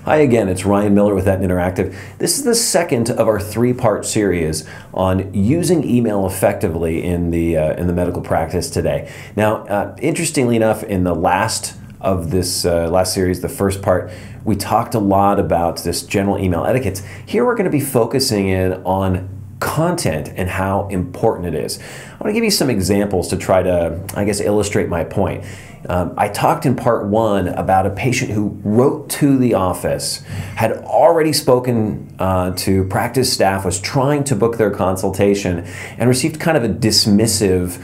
Hi again, it's Ryan Miller with Etna Interactive. This is the second of our three-part series on using email effectively in the medical practice today. Now, interestingly enough, in the last of this last series, the first part, we talked a lot about this general email etiquette. Here we're going to be focusing in on content and how important it is. I want to give you some examples to try to, I guess, illustrate my point. I talked in part one about a patient who wrote to the office, had already spoken to practice staff, was trying to book their consultation, and received kind of a dismissive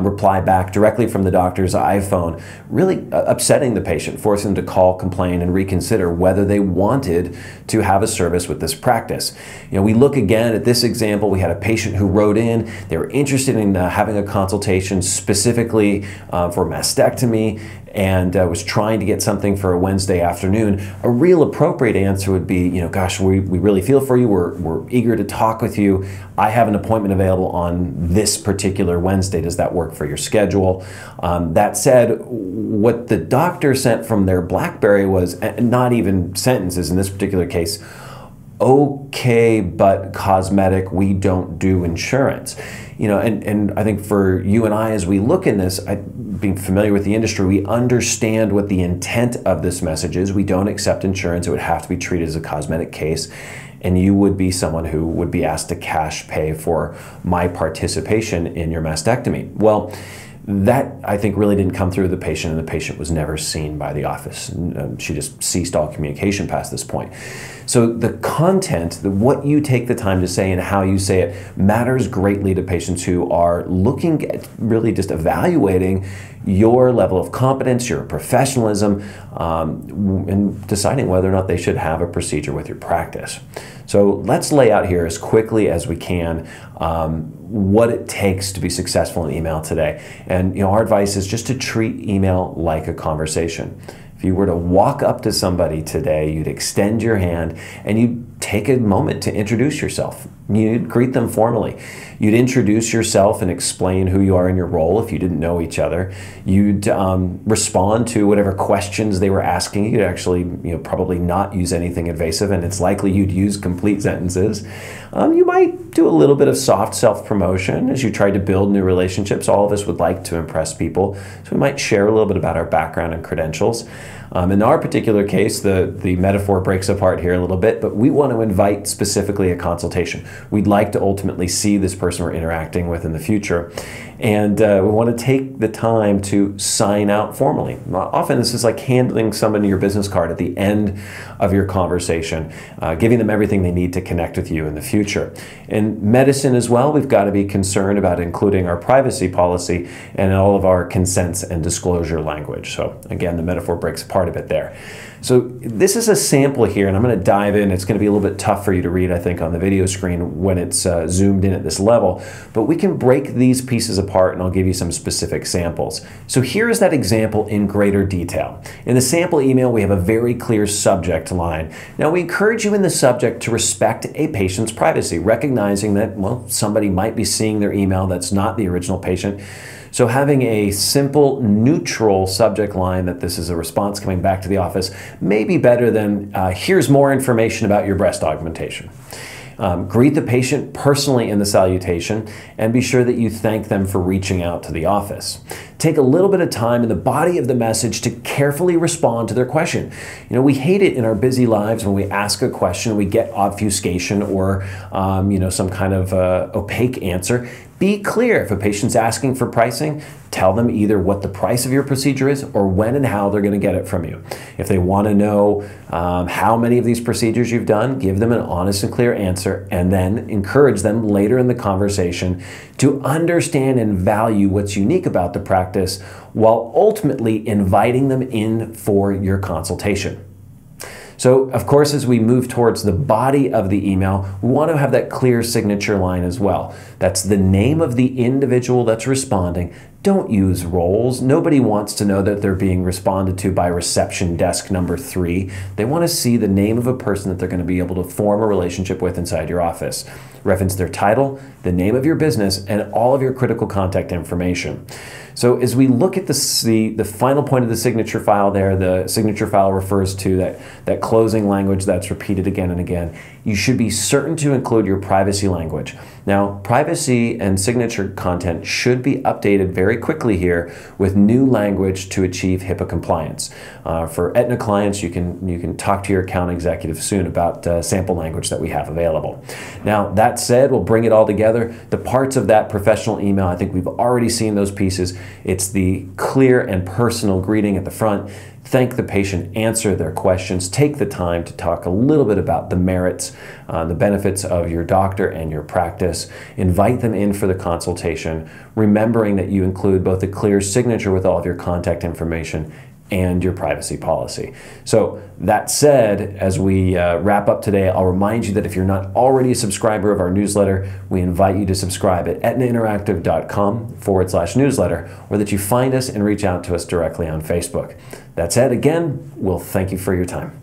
reply back directly from the doctor's iPhone, really upsetting the patient, forcing them to call, complain, and reconsider whether they wanted to have a service with this practice. You know, we look again at this example. We had a patient who wrote in. They were interested in having a consultation specifically for mastectomy, and was trying to get something for a Wednesday afternoon. A real appropriate answer would be, you know, gosh, we really feel for you. We're eager to talk with you. I have an appointment available on this particular Wednesday. Does that work for your schedule? That said, what the doctor sent from their BlackBerry was not even sentences in this particular case. Okay, but cosmetic, we don't do insurance. You know, and I think for you and I, as we look in this, being familiar with the industry, we understand what the intent of this message is. We don't accept insurance. It would have to be treated as a cosmetic case. And you would be someone who would be asked to cash pay for my participation in your mastectomy. Well, that, I think, really didn't come through the patient, and the patient was never seen by the office. She just ceased all communication past this point. So the content, what you take the time to say and how you say it, matters greatly to patients who are looking at really just evaluating your level of competence, your professionalism, and deciding whether or not they should have a procedure with your practice. So let's lay out here as quickly as we can what it takes to be successful in email today. And you know, our advice is just to treat email like a conversation. If you were to walk up to somebody today, you'd extend your hand and you'd take a moment to introduce yourself. You'd greet them formally. You'd introduce yourself and explain who you are in your role if you didn't know each other. You'd respond to whatever questions they were asking. You'd actually, probably not use anything evasive, and it's likely you'd use complete sentences. You might do a little bit of soft self-promotion as you try to build new relationships. All of us would like to impress people, so we might share a little bit about our background and credentials. In our particular case, the metaphor breaks apart here a little bit, but we want to invite specifically a consultation. We'd like to ultimately see this person we're interacting with in the future, and we want to take the time to sign out formally. Often this is like handing somebody your business card at the end of your conversation, giving them everything they need to connect with you in the future. In medicine as well, we've got to be concerned about including our privacy policy and all of our consents and disclosure language. So again, the metaphor breaks apart a bit there. So this is a sample here, and I'm going to dive in. It's going to be a little bit tough for you to read, I think, on the video screen when it's zoomed in at this level, but we can break these pieces apart and I'll give you some specific samples. So here is that example in greater detail. In the sample email, we have a very clear subject line. Now, we encourage you in the subject to respect a patient's privacy, recognizing that, well, somebody might be seeing their email that's not the original patient. So having a simple, neutral subject line that this is a response coming back to the office may be better than, here's more information about your breast augmentation. Greet the patient personally in the salutation and be sure that you thank them for reaching out to the office. Take a little bit of time in the body of the message to carefully respond to their question. You know, we hate it in our busy lives when we ask a question, we get obfuscation or some kind of opaque answer. Be clear. If a patient's asking for pricing, tell them either what the price of your procedure is or when and how they're going to get it from you. If they want to know how many of these procedures you've done, give them an honest and clear answer, and then encourage them later in the conversation to understand and value what's unique about the practice while ultimately inviting them in for your consultation. So, of course, as we move towards the body of the email, we want to have that clear signature line as well. That's the name of the individual that's responding, don't use roles. Nobody wants to know that they're being responded to by reception desk number 3. They want to see the name of a person that they're going to be able to form a relationship with inside your office. Reference their title, the name of your business, and all of your critical contact information. So as we look at the final point of the signature file there, the signature file refers to that closing language that's repeated again and again. You should be certain to include your privacy language. Now, privacy and signature content should be updated very quickly here with new language to achieve HIPAA compliance. For Etna clients, you can talk to your account executive soon about sample language that we have available. Now, that said, we'll bring it all together. The parts of that professional email, I think we've already seen those pieces. It's the clear and personal greeting at the front. Thank the patient, answer their questions, take the time to talk a little bit about the merits, the benefits of your doctor and your practice. Invite them in for the consultation, remembering that you include both a clear signature with all of your contact information and your privacy policy. So that said, as we wrap up today, I'll remind you that if you're not already a subscriber of our newsletter, we invite you to subscribe at etnainteractive.com/newsletter, or that you find us and reach out to us directly on Facebook. That said, again, we'll thank you for your time.